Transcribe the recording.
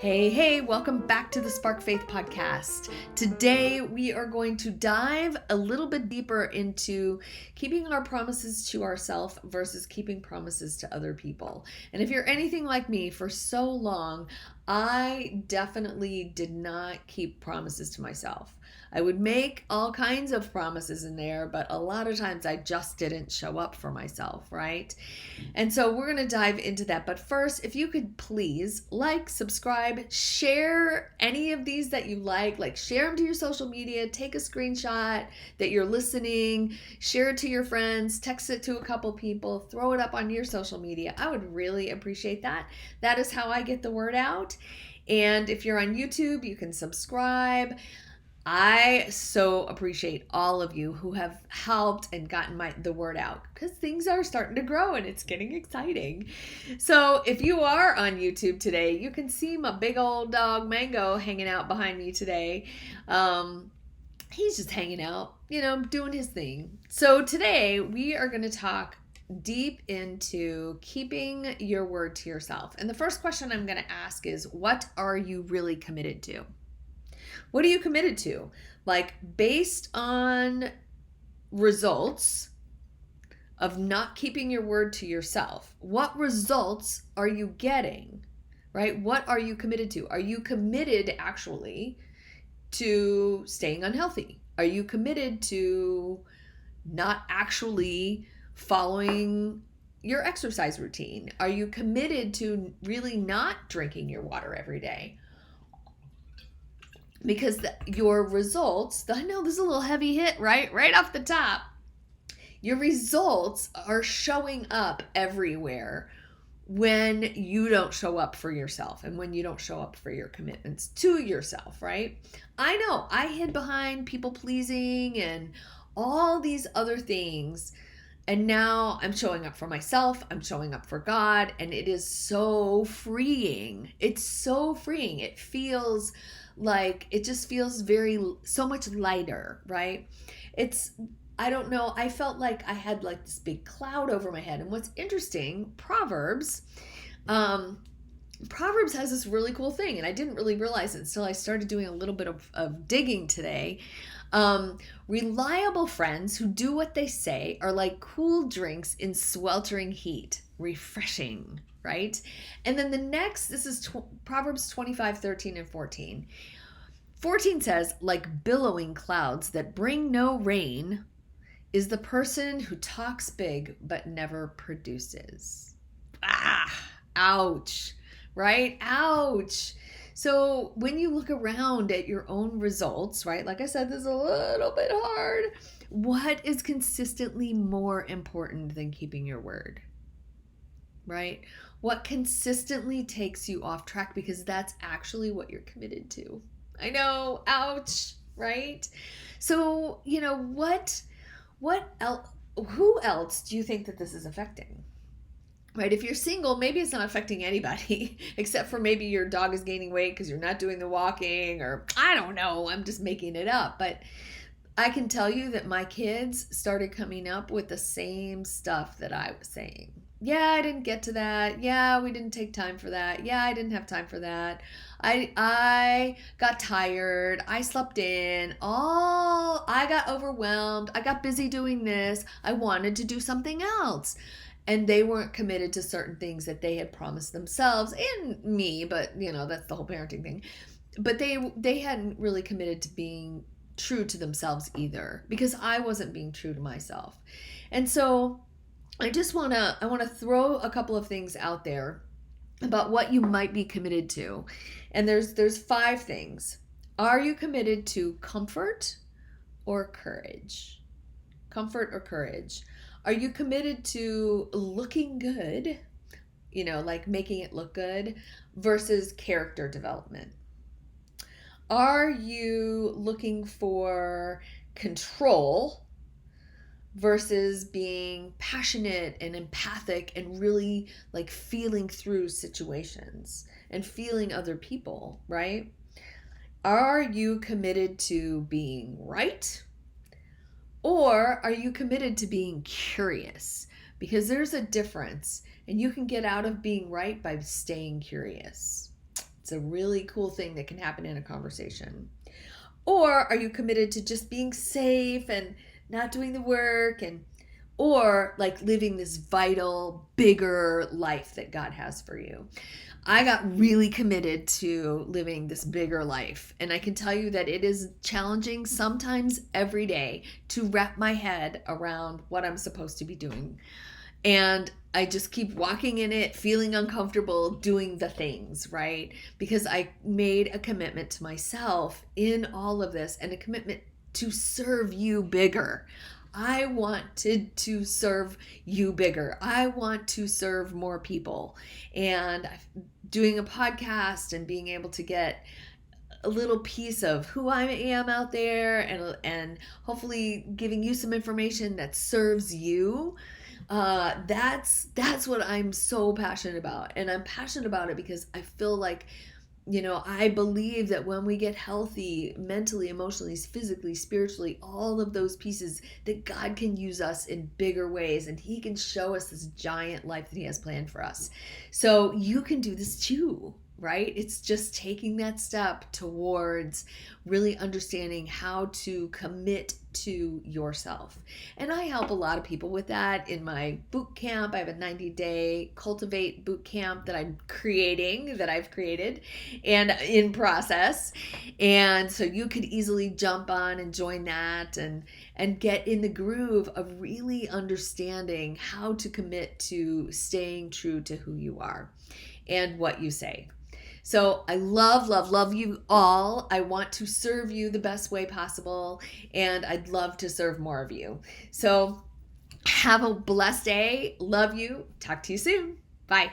Hey, welcome back to the Spark Faith podcast. Today we are going to dive a little bit deeper into keeping our promises to ourselves versus keeping promises to other people. And if you're anything like me, for so long, I definitely did not keep promises to myself. I would make all kinds of promises in there, but a lot of times I just didn't show up for myself, right? And so we're going to dive into that. But first, if you could please like, subscribe, share any of these that you like share them to your social media, take a screenshot that you're listening, share it to your friends, text it to a couple people, throw it up on your social media. I would really appreciate that. That is how I get the word out. And if you're on YouTube, you can subscribe. I so appreciate all of you who have helped and gotten the word out, because things are starting to grow and it's getting exciting. So if you are on YouTube today, you can see my big old dog Mango hanging out behind me today. He's just hanging out, doing his thing. So today we are going to talk deep into keeping your word to yourself. And the first question I'm going to ask is, what are you really committed to? What are you committed to? Like, based on results of not keeping your word to yourself, what results are you getting, right? What are you committed to? Are you committed actually to staying unhealthy? Are you committed to not actually following your exercise routine? Are you committed to really not drinking your water every day? Because your results, I know this is a little heavy hit, right off the top. Your results are showing up everywhere when you don't show up for yourself and when you don't show up for your commitments to yourself, right? I know I hid behind people pleasing and all these other things. And now I'm showing up for myself, I'm showing up for God, and it is so freeing. It's so freeing. It feels like, it just feels so much lighter, right? I don't know, I felt like I had like this big cloud over my head. And what's interesting, Proverbs has this really cool thing, and I didn't really realize it until I started doing a little bit of digging today. Reliable friends who do what they say are like cool drinks in sweltering heat, refreshing, right? And then the next, this is Proverbs 25:13 and 14. 14 says, like billowing clouds that bring no rain is the person who talks big but never produces. Ouch, right? Ouch. So when you look around at your own results, right, like I said, this is a little bit hard. What is consistently more important than keeping your word, right? What consistently takes you off track, because that's actually what you're committed to. I know, ouch, right? So, what else? Who else do you think that this is affecting? Right? If you're single, maybe it's not affecting anybody except for maybe your dog is gaining weight because you're not doing the walking, or I don't know, I'm just making it up. But I can tell you that my kids started coming up with the same stuff that I was saying. Yeah, I didn't get to that. Yeah, we didn't take time for that. Yeah, I didn't have time for that. I got tired. I slept in. I got overwhelmed. I got busy doing this. I wanted to do something else. And they weren't committed to certain things that they had promised themselves and me, but that's the whole parenting thing. But they hadn't really committed to being true to themselves either, because I wasn't being true to myself. And so I want to throw a couple of things out there about what you might be committed to. And there's 5 things. Are you committed to comfort or courage? Comfort or courage? Are you committed to looking good, like making it look good, versus character development? Are you looking for control versus being passionate and empathic and really like feeling through situations and feeling other people, right? Are you committed to being right? Or are you committed to being curious? Because there's a difference, and you can get out of being right by staying curious. It's a really cool thing that can happen in a conversation. Or are you committed to just being safe and not doing the work, and or like living this vital, bigger life that God has for you? I got really committed to living this bigger life. And I can tell you that it is challenging sometimes every day to wrap my head around what I'm supposed to be doing. And I just keep walking in it, feeling uncomfortable, doing the things, right? Because I made a commitment to myself in all of this, and a commitment to serve you bigger. I wanted to serve you bigger. I want to serve more people. And doing a podcast and being able to get a little piece of who I am out there, and hopefully giving you some information that serves you. That's what I'm so passionate about. And I'm passionate about it because I feel like, I believe that when we get healthy mentally, emotionally, physically, spiritually, all of those pieces, that God can use us in bigger ways, and He can show us this giant life that He has planned for us. So you can do this too, right? It's just taking that step towards really understanding how to commit to yourself. And I help a lot of people with that in my boot camp. I have a 90-day Cultivate boot camp that I've created and in process. And so you could easily jump on and join that, and get in the groove of really understanding how to commit to staying true to who you are and what you say. So I love you all. I want to serve you the best way possible, and I'd love to serve more of you. So have a blessed day. Love you. Talk to you soon. Bye.